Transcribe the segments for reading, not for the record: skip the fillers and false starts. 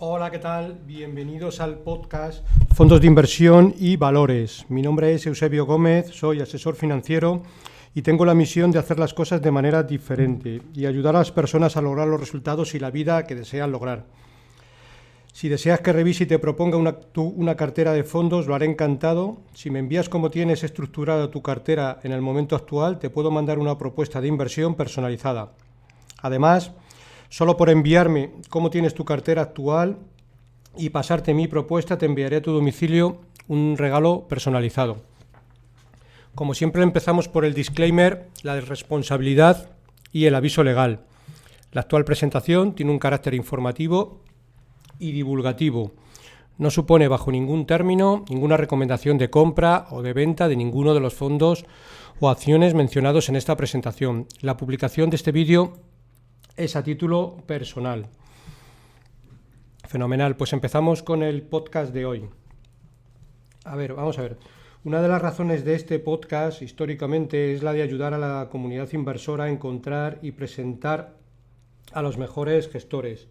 Hola, ¿qué tal? Bienvenidos al podcast Fondos de Inversión y Valores. Mi nombre es Eusebio Gómez, soy asesor financiero y tengo la misión de hacer las cosas de manera diferente y ayudar a las personas a lograr los resultados y la vida que desean lograr. Si deseas que revise y te proponga una cartera de fondos, lo haré encantado. Si me envías cómo tienes estructurada tu cartera en el momento actual, te puedo mandar una propuesta de inversión personalizada. Además, solo por enviarme cómo tienes tu cartera actual y pasarte mi propuesta, te enviaré a tu domicilio un regalo personalizado. Como siempre, empezamos por el disclaimer, la responsabilidad y el aviso legal. La actual presentación tiene un carácter informativo y divulgativo. No supone bajo ningún término ninguna recomendación de compra o de venta de ninguno de los fondos o acciones mencionados en esta presentación. La publicación de este vídeo es a título personal. Fenomenal, pues empezamos con el podcast de hoy. Vamos a ver. Una de las razones de este podcast históricamente es la de ayudar a la comunidad inversora a encontrar y presentar a los mejores gestores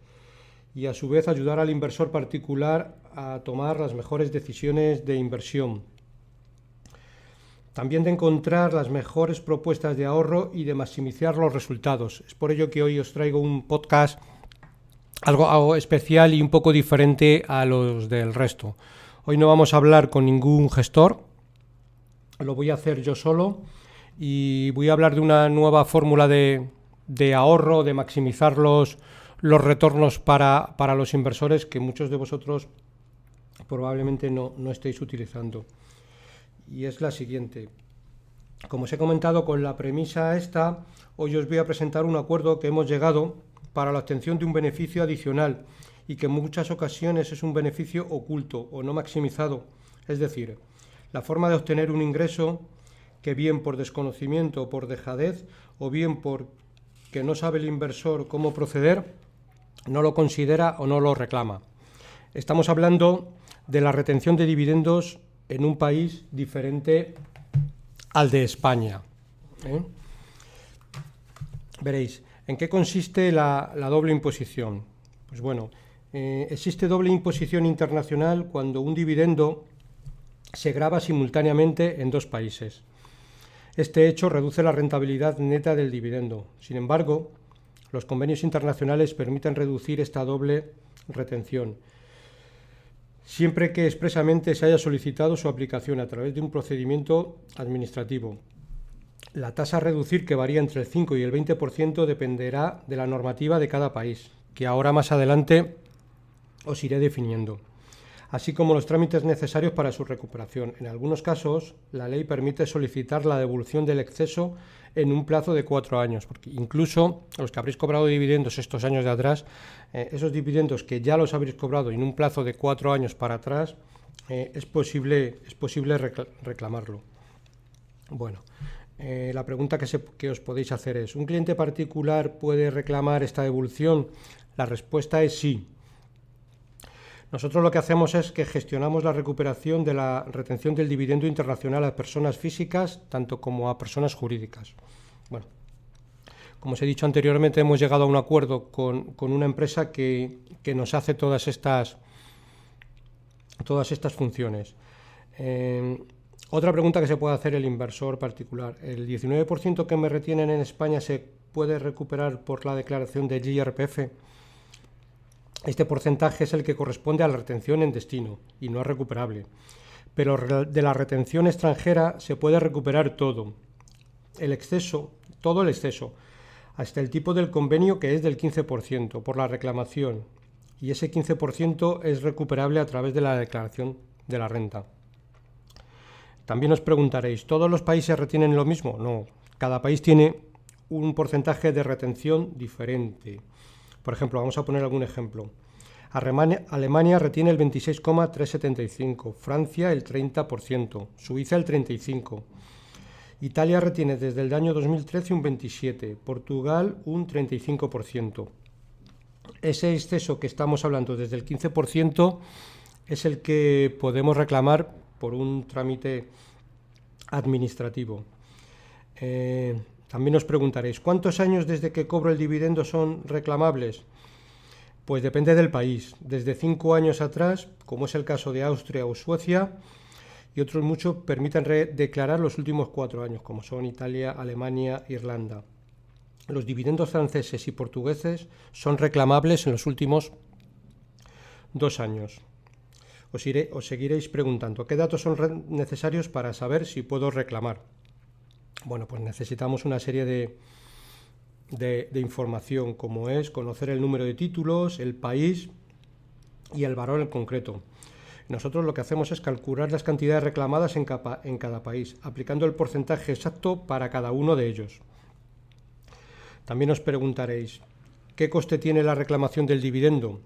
y a su vez ayudar al inversor particular a tomar las mejores decisiones de inversión. También de encontrar las mejores propuestas de ahorro y de maximizar los resultados. Es por ello que hoy os traigo un podcast algo especial y un poco diferente a los del resto. Hoy no vamos a hablar con ningún gestor, lo voy a hacer yo solo y voy a hablar de una nueva fórmula de ahorro, de maximizar los retornos para los inversores que muchos de vosotros probablemente no estéis utilizando. Y es la siguiente. Como os he comentado, con la premisa esta, hoy os voy a presentar un acuerdo que hemos llegado para la obtención de un beneficio adicional y que en muchas ocasiones es un beneficio oculto o no maximizado. Es decir, la forma de obtener un ingreso que bien por desconocimiento o por dejadez o bien porque no sabe el inversor cómo proceder, no lo considera o no lo reclama. Estamos hablando de la retención de dividendos en un país diferente al de España. Veréis, ¿en qué consiste la doble imposición? Pues bueno, existe doble imposición internacional cuando un dividendo se grava simultáneamente en dos países. Este hecho reduce la rentabilidad neta del dividendo. Sin embargo, los convenios internacionales permiten reducir esta doble retención, siempre que expresamente se haya solicitado su aplicación a través de un procedimiento administrativo. La tasa a reducir, que varía entre el 5 y el 20%, dependerá de la normativa de cada país, que ahora más adelante os iré definiendo, así como los trámites necesarios para su recuperación. En algunos casos, la ley permite solicitar la devolución del exceso en un plazo de 4 años, porque incluso los que habréis cobrado dividendos estos años de atrás, esos dividendos que ya los habréis cobrado en un plazo de 4 años para atrás, es posible reclamarlo. Bueno, la pregunta que os podéis hacer es: ¿un cliente particular puede reclamar esta devolución? La respuesta es sí. Nosotros lo que hacemos es que gestionamos la recuperación de la retención del dividendo internacional a personas físicas, tanto como a personas jurídicas. Bueno, como os he dicho anteriormente, hemos llegado a un acuerdo con una empresa que nos hace todas estas funciones. Otra pregunta que se puede hacer el inversor particular: ¿el 19% que me retienen en España se puede recuperar por la declaración del IRPF? Este porcentaje es el que corresponde a la retención en destino y no es recuperable. Pero de la retención extranjera se puede recuperar todo el exceso, hasta el tipo del convenio, que es del 15% por la reclamación, y ese 15% es recuperable a través de la declaración de la renta. También os preguntaréis, ¿todos los países retienen lo mismo? No, cada país tiene un porcentaje de retención diferente. Por ejemplo, vamos a poner algún ejemplo. Alemania retiene el 26,375%, Francia el 30%, Suiza el 35%, Italia retiene desde el año 2013 un 27%, Portugal un 35%. Ese exceso que estamos hablando desde el 15% es el que podemos reclamar por un trámite administrativo. También os preguntaréis, ¿cuántos años desde que cobro el dividendo son reclamables? Pues depende del país. Desde 5 años atrás, como es el caso de Austria o Suecia, y otros muchos permiten declarar los últimos 4 años, como son Italia, Alemania, Irlanda. Los dividendos franceses y portugueses son reclamables en los últimos 2 años. Os seguiréis preguntando, ¿qué datos son necesarios para saber si puedo reclamar? Bueno, pues necesitamos una serie de información, como es conocer el número de títulos, el país y el valor en concreto. Nosotros lo que hacemos es calcular las cantidades reclamadas en cada país, aplicando el porcentaje exacto para cada uno de ellos. También os preguntaréis, ¿qué coste tiene la reclamación del dividendo?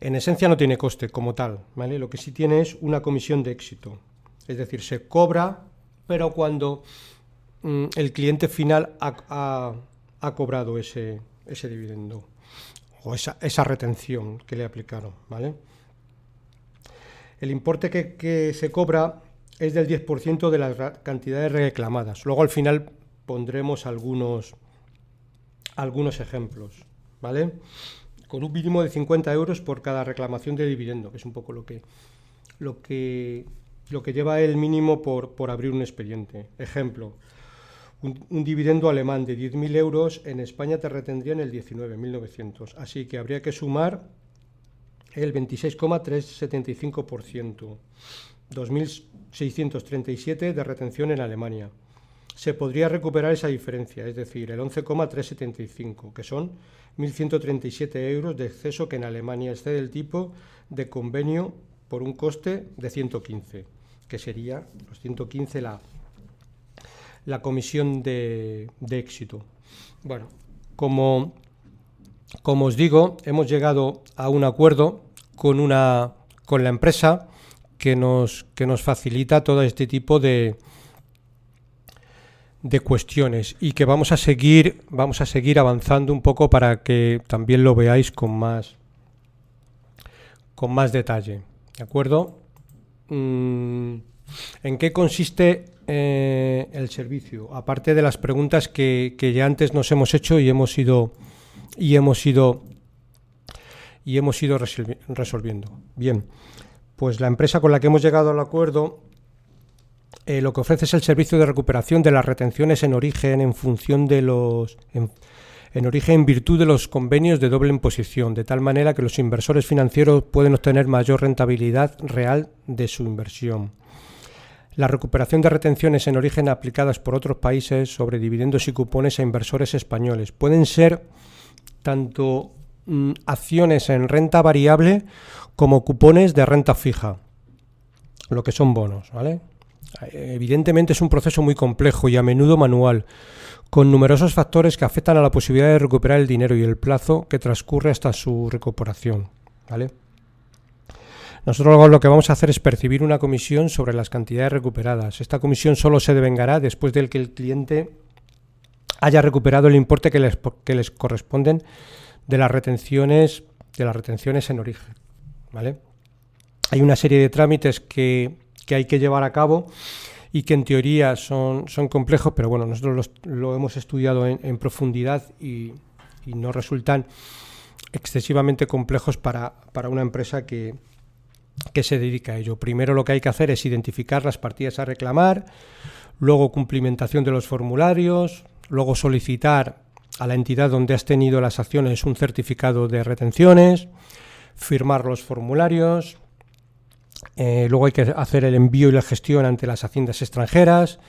En esencia no tiene coste como tal, ¿vale? Lo que sí tiene es una comisión de éxito. Es decir, se cobra, pero cuando el cliente final ha cobrado ese dividendo o esa retención que le aplicaron, ¿vale? El importe que se cobra es del 10% de las cantidades reclamadas. Luego al final pondremos algunos ejemplos, ¿vale? Con un mínimo de 50 euros por cada reclamación de dividendo, que es un poco lo que lleva el mínimo por abrir un expediente. Ejemplo, un dividendo alemán de 10.000 euros en España te retendrían el 19.900, así que habría que sumar el 26,375%, 2.637 de retención en Alemania. Se podría recuperar esa diferencia, es decir, el 11,375, que son 1.137 euros de exceso que en Alemania excede el tipo de convenio por un coste de 115, que sería los 115 la comisión de éxito. Bueno, como os digo, hemos llegado a un acuerdo con la empresa que nos facilita todo este tipo de cuestiones y que vamos a seguir avanzando un poco para que también lo veáis con más detalle, ¿de acuerdo? ¿En qué consiste el servicio? Aparte de las preguntas que ya antes nos hemos hecho y hemos ido resolviendo. Bien, pues la empresa con la que hemos llegado al acuerdo lo que ofrece es el servicio de recuperación de las retenciones en origen en virtud de los convenios de doble imposición, de tal manera que los inversores financieros pueden obtener mayor rentabilidad real de su inversión. La recuperación de retenciones en origen aplicadas por otros países sobre dividendos y cupones a inversores españoles pueden ser tanto acciones en renta variable como cupones de renta fija, lo que son bonos, ¿vale? Evidentemente es un proceso muy complejo y a menudo manual, con numerosos factores que afectan a la posibilidad de recuperar el dinero y el plazo que transcurre hasta su recuperación, ¿vale? Nosotros lo que vamos a hacer es percibir una comisión sobre las cantidades recuperadas. Esta comisión solo se devengará después de que el cliente haya recuperado el importe que les corresponden de las retenciones en origen, ¿vale? Hay una serie de trámites que hay que llevar a cabo y que en teoría son complejos, pero bueno, nosotros lo hemos estudiado en profundidad y no resultan excesivamente complejos para una empresa que se dedica a ello. Primero lo que hay que hacer es identificar las partidas a reclamar, luego cumplimentación de los formularios, luego solicitar a la entidad donde has tenido las acciones un certificado de retenciones, firmar los formularios. Luego hay que hacer el envío y la gestión ante las haciendas extranjeras.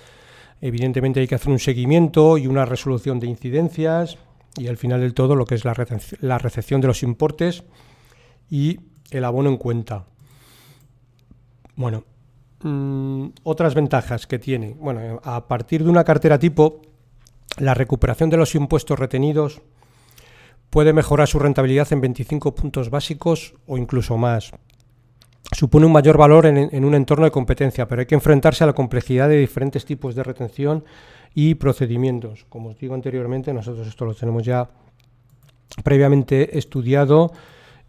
Evidentemente hay que hacer un seguimiento y una resolución de incidencias y al final del todo lo que es la recepción de los importes y el abono en cuenta. Bueno, otras ventajas que tiene. Bueno, a partir de una cartera tipo, la recuperación de los impuestos retenidos puede mejorar su rentabilidad en 25 puntos básicos o incluso más. Supone un mayor valor en un entorno de competencia, pero hay que enfrentarse a la complejidad de diferentes tipos de retención y procedimientos. Como os digo anteriormente, nosotros esto lo tenemos ya previamente estudiado,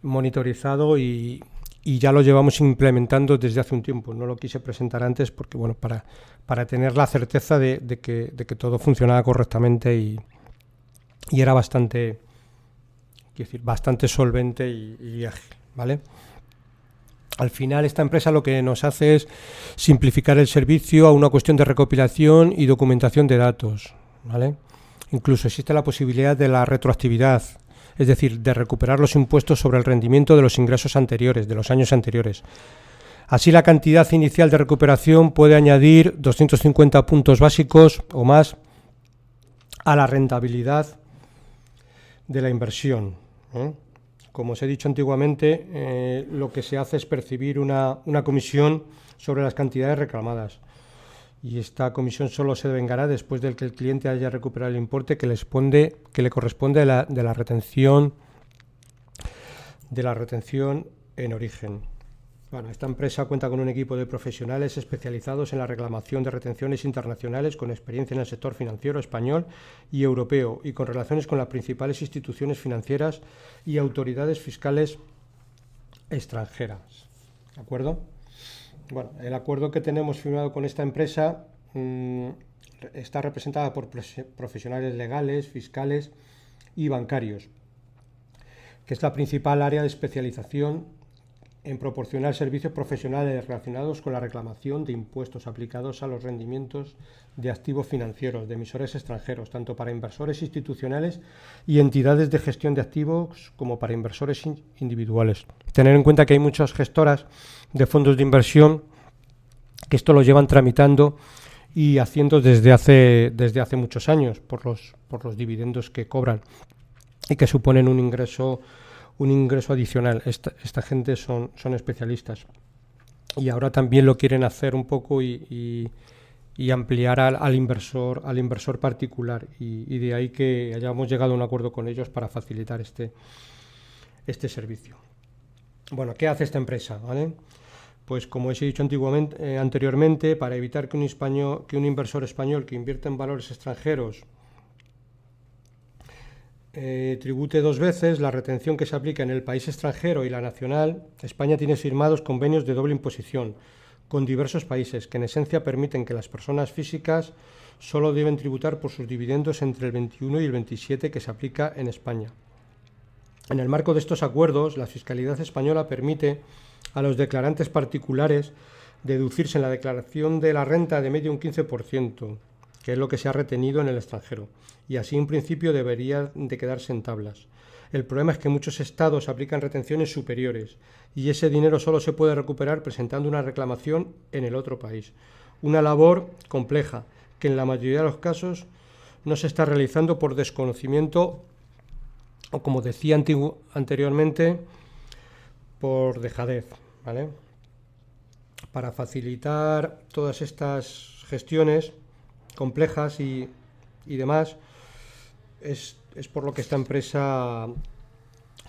monitorizado y ya lo llevamos implementando desde hace un tiempo. No lo quise presentar antes porque, bueno, para tener la certeza de que todo funcionaba correctamente y era bastante quiero decir, bastante solvente y ágil, ¿vale? Al final, esta empresa lo que nos hace es simplificar el servicio a una cuestión de recopilación y documentación de datos, ¿vale? Incluso existe la posibilidad de la retroactividad, es decir, de recuperar los impuestos sobre el rendimiento de los ingresos anteriores, de los años anteriores. Así, la cantidad inicial de recuperación puede añadir 250 puntos básicos o más a la rentabilidad de la inversión, ¿eh? Como os he dicho antiguamente, lo que se hace es percibir una comisión sobre las cantidades reclamadas. Y esta comisión solo se devengará después de que el cliente haya recuperado el importe que le corresponde de la retención en origen. Bueno, esta empresa cuenta con un equipo de profesionales especializados en la reclamación de retenciones internacionales con experiencia en el sector financiero español y europeo y con relaciones con las principales instituciones financieras y autoridades fiscales extranjeras. ¿De acuerdo? Bueno, el acuerdo que tenemos firmado con esta empresa está representada por profesionales legales, fiscales y bancarios, que es la principal área de especialización en proporcionar servicios profesionales relacionados con la reclamación de impuestos aplicados a los rendimientos de activos financieros de emisores extranjeros, tanto para inversores institucionales y entidades de gestión de activos como para inversores individuales. Tener en cuenta que hay muchas gestoras de fondos de inversión que esto lo llevan tramitando y haciendo desde hace muchos años por los dividendos que cobran y que suponen un ingreso adicional. Esta gente son especialistas y ahora también lo quieren hacer un poco y ampliar al inversor particular y de ahí que hayamos llegado a un acuerdo con ellos para facilitar este servicio. Bueno, ¿qué hace esta empresa? ¿Vale? Pues como os he dicho anteriormente, para evitar que un inversor español que invierte en valores extranjeros tribute dos veces la retención que se aplica en el país extranjero y la nacional, España tiene firmados convenios de doble imposición con diversos países que en esencia permiten que las personas físicas solo deben tributar por sus dividendos entre el 21 y el 27 que se aplica en España. En el marco de estos acuerdos, la fiscalidad española permite a los declarantes particulares deducirse en la declaración de la renta de medio un 15%, que es lo que se ha retenido en el extranjero, y así en principio debería de quedarse en tablas. El problema es que muchos estados aplican retenciones superiores y ese dinero solo se puede recuperar presentando una reclamación en el otro país. Una labor compleja que en la mayoría de los casos no se está realizando por desconocimiento o, como decía anteriormente, por dejadez, ¿vale? Para facilitar todas estas gestiones complejas y demás, es por lo que esta empresa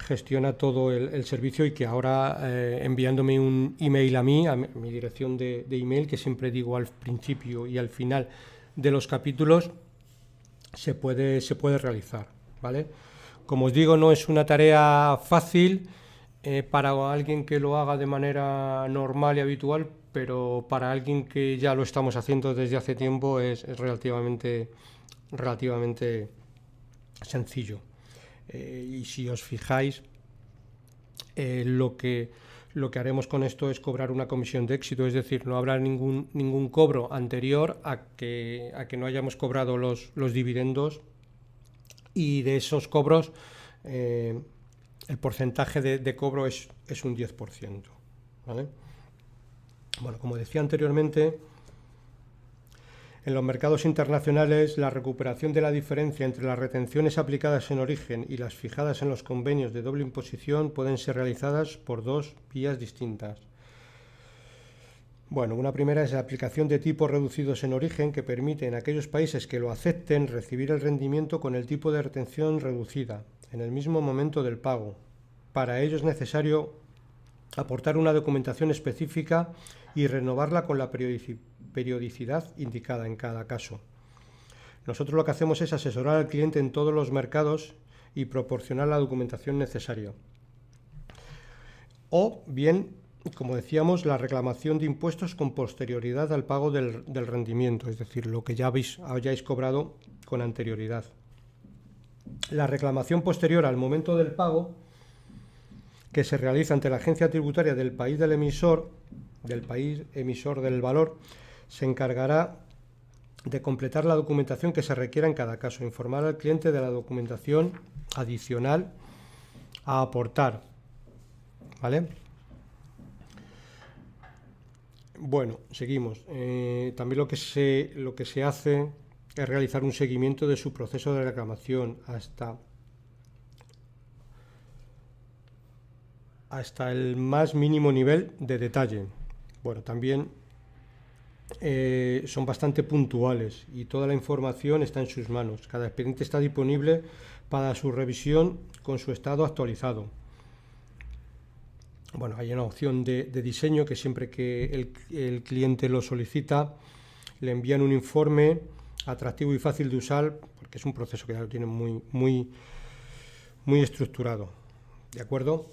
gestiona todo el servicio y que ahora enviándome un email a mi dirección de email, que siempre digo al principio y al final de los capítulos, se puede realizar, ¿vale? Como os digo, no es una tarea fácil para alguien que lo haga de manera normal y habitual, pero para alguien que ya lo estamos haciendo desde hace tiempo es relativamente sencillo. Y si os fijáis, lo que haremos con esto es cobrar una comisión de éxito, es decir, no habrá ningún cobro anterior a que no hayamos cobrado los dividendos, y de esos cobros el porcentaje de cobro es un 10%, ¿vale? Bueno, como decía anteriormente, en los mercados internacionales la recuperación de la diferencia entre las retenciones aplicadas en origen y las fijadas en los convenios de doble imposición pueden ser realizadas por dos vías distintas. Bueno, una primera es la aplicación de tipos reducidos en origen, que permite en aquellos países que lo acepten recibir el rendimiento con el tipo de retención reducida en el mismo momento del pago. Para ello es necesario aportar una documentación específica y renovarla con la periodicidad indicada en cada caso. Nosotros lo que hacemos es asesorar al cliente en todos los mercados y proporcionar la documentación necesaria. O bien, como decíamos, la reclamación de impuestos con posterioridad al pago del rendimiento, es decir, lo que ya hayáis cobrado con anterioridad. la reclamación posterior al momento del pago, que se realiza ante la agencia tributaria del país emisor del valor, se encargará de completar la documentación que se requiera en cada caso, informar al cliente de la documentación adicional a aportar, ¿vale? Bueno, seguimos. También lo que se hace es realizar un seguimiento de su proceso de reclamación hasta el más mínimo nivel de detalle. Bueno, también son bastante puntuales y toda la información está en sus manos. Cada expediente está disponible para su revisión con su estado actualizado. Bueno, hay una opción de diseño que siempre que el cliente lo solicita, le envían un informe atractivo y fácil de usar, porque es un proceso que ya lo tienen muy estructurado. ¿De acuerdo?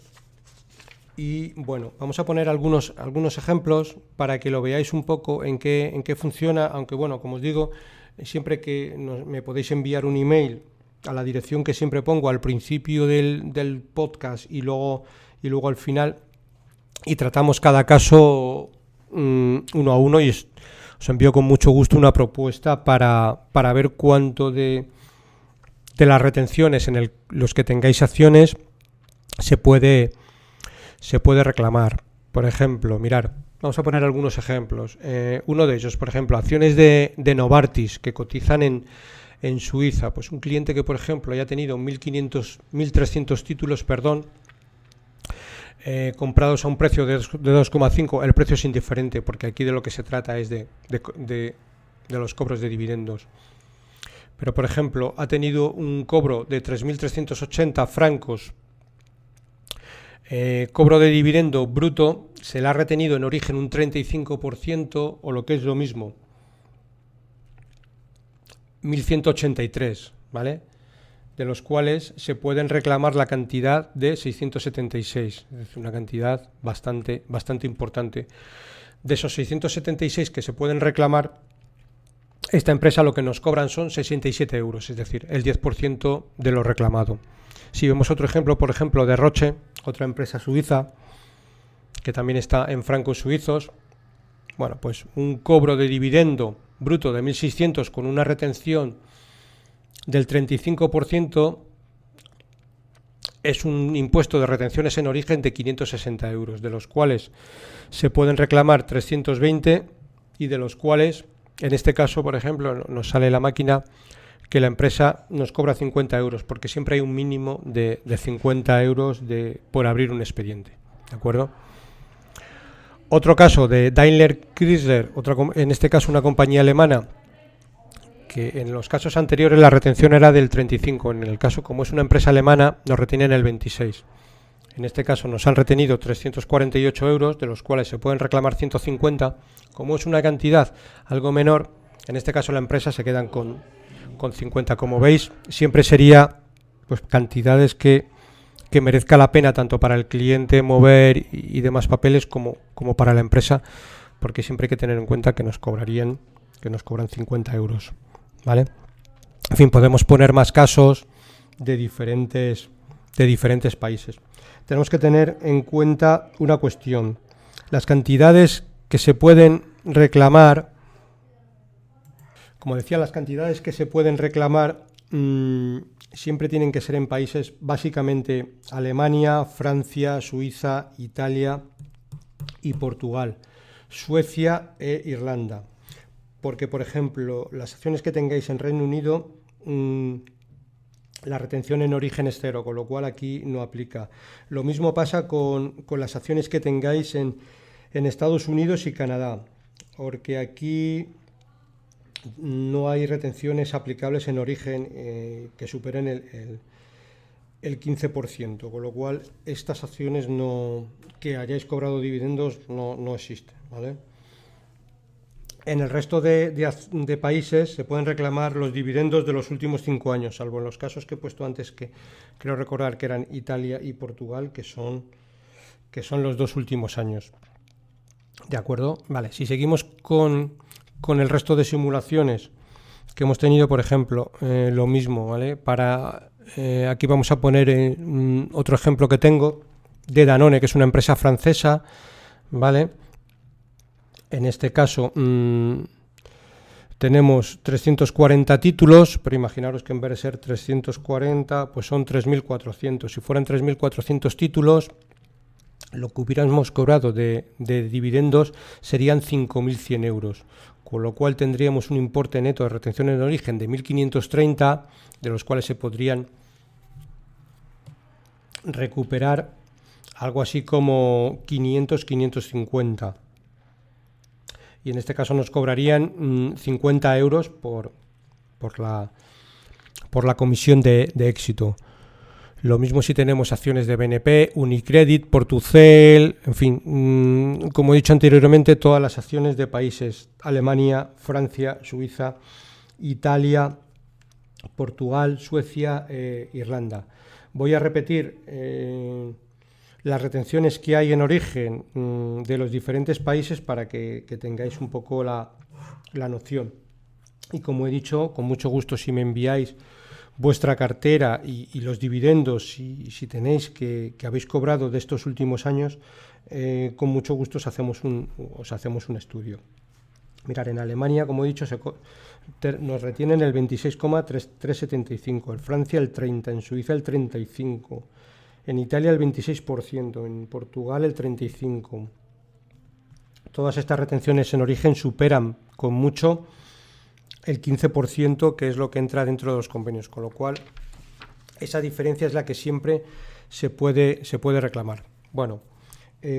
Y bueno, vamos a poner algunos ejemplos para que lo veáis un poco en qué funciona, aunque bueno, como os digo, siempre que me podéis enviar un email a la dirección que siempre pongo al principio del podcast y luego al final, y tratamos cada caso uno a uno, y os envío con mucho gusto una propuesta para ver cuánto de las retenciones en los que tengáis acciones se puede reclamar. Por ejemplo, mirar, vamos a poner algunos ejemplos. Uno de ellos, por ejemplo, acciones de Novartis que cotizan en Suiza. Pues un cliente que, por ejemplo, haya tenido 1.300 títulos, comprados a un precio de 2,5, el precio es indiferente, porque aquí de lo que se trata es de los cobros de dividendos. Pero, por ejemplo, ha tenido un cobro de 3.380 francos, cobro de dividendo bruto, se le ha retenido en origen un 35%, o lo que es lo mismo, 1.183, ¿vale? De los cuales se pueden reclamar la cantidad de 676, es decir, una cantidad bastante importante. De esos 676 que se pueden reclamar, esta empresa lo que nos cobran son 67 euros, es decir, el 10% de lo reclamado. Si vemos otro ejemplo, por ejemplo, de Roche, otra empresa suiza, que también está en francos suizos, bueno, pues un cobro de dividendo bruto de 1.600 con una retención del 35%, es un impuesto de retenciones en origen de 560 euros, de los cuales se pueden reclamar 320 y de los cuales, en este caso, por ejemplo, nos sale la máquina que la empresa nos cobra 50 euros, porque siempre hay un mínimo de 50 euros por abrir un expediente. ¿De acuerdo? Otro caso de Daimler Chrysler, en este caso una compañía alemana, que en los casos anteriores la retención era del 35, en el caso, como es una empresa alemana, nos retienen el 26. En este caso nos han retenido 348 euros, de los cuales se pueden reclamar 150. Como es una cantidad algo menor, en este caso la empresa se quedan con 50. Como veis, siempre sería pues cantidades que merezca la pena tanto para el cliente mover y demás papeles como para la empresa, porque siempre hay que tener en cuenta que nos cobran 50 euros. ¿Vale? En fin, podemos poner más casos de diferentes países. Tenemos que tener en cuenta una cuestión. Las cantidades que se pueden reclamar, como decía, las cantidades que se pueden reclamar siempre tienen que ser en países básicamente Alemania, Francia, Suiza, Italia y Portugal, Suecia e Irlanda. Porque, por ejemplo, las acciones que tengáis en Reino Unido, la retención en origen es cero, con lo cual aquí no aplica. Lo mismo pasa con las acciones que tengáis en Estados Unidos y Canadá, porque aquí no hay retenciones aplicables en origen que superen el 15%, con lo cual estas acciones que hayáis cobrado dividendos no existen, ¿vale? En el resto de países se pueden reclamar los dividendos de los últimos 5 años, salvo en los casos que he puesto antes, que creo recordar que eran Italia y Portugal, que son los 2 últimos años. ¿De acuerdo? Vale, si seguimos con el resto de simulaciones que hemos tenido, por ejemplo, lo mismo, ¿vale? Para Aquí vamos a poner otro ejemplo que tengo de Danone, que es una empresa francesa, ¿vale? En este caso tenemos 340 títulos, pero imaginaros que en vez de ser 340, pues son 3.400. Si fueran 3.400 títulos, lo que hubiéramos cobrado de dividendos serían 5.100 euros, con lo cual tendríamos un importe neto de retención en origen de 1.530, de los cuales se podrían recuperar algo así como 500-550. Y en este caso nos cobrarían 50 euros por la comisión de éxito. Lo mismo si tenemos acciones de BNP, Unicredit, Portucel, en fin, como he dicho anteriormente, todas las acciones de países: Alemania, Francia, Suiza, Italia, Portugal, Suecia, Irlanda. Voy a repetir las retenciones que hay en origen de los diferentes países para que tengáis un poco la noción. Y como he dicho, con mucho gusto, si me enviáis vuestra cartera y los dividendos, si tenéis que habéis cobrado de estos últimos años, con mucho gusto os hacemos un estudio. Mirad, en Alemania, como he dicho, nos retienen el 26,375, en Francia el 30%, en Suiza el 35%, en Italia el 26%, en Portugal el 35%. Todas estas retenciones en origen superan con mucho el 15%, que es lo que entra dentro de los convenios, con lo cual esa diferencia es la que siempre se puede reclamar. Bueno,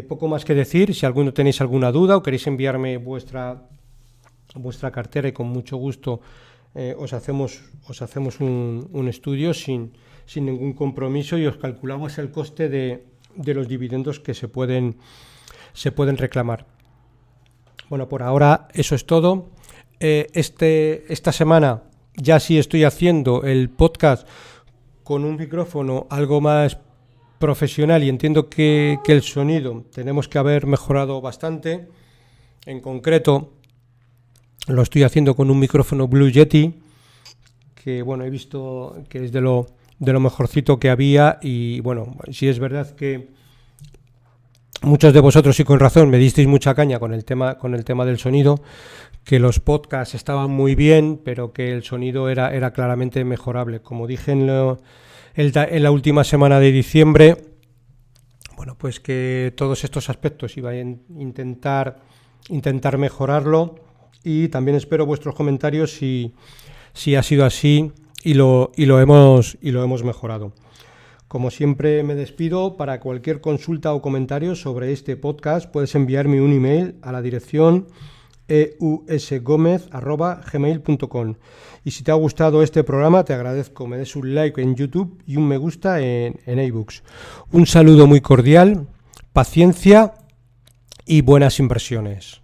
poco más que decir. Si alguno tenéis alguna duda o queréis enviarme vuestra cartera, y con mucho gusto os hacemos un estudio sin ningún compromiso, y os calculamos el coste de los dividendos que se pueden reclamar. Bueno, por ahora eso es todo. Esta semana ya sí estoy haciendo el podcast con un micrófono algo más profesional, y entiendo que el sonido tenemos que haber mejorado bastante. En concreto, lo estoy haciendo con un micrófono Blue Yeti, que bueno, he visto que es de lo mejorcito que había. Y bueno, sí es verdad que muchos de vosotros, y con razón, me disteis mucha caña con el tema del sonido, que los podcasts estaban muy bien, pero que el sonido era claramente mejorable. Como dije en la última semana de diciembre, bueno, pues que todos estos aspectos iba a intentar mejorarlo, y también espero vuestros comentarios si ha sido así y lo hemos mejorado. Como siempre, me despido. Para cualquier consulta o comentario sobre este podcast, puedes enviarme un email a la dirección eusgomez@gmail.com. Y si te ha gustado este programa, te agradezco me des un like en YouTube y un me gusta en iBooks. Un saludo muy cordial, paciencia y buenas inversiones.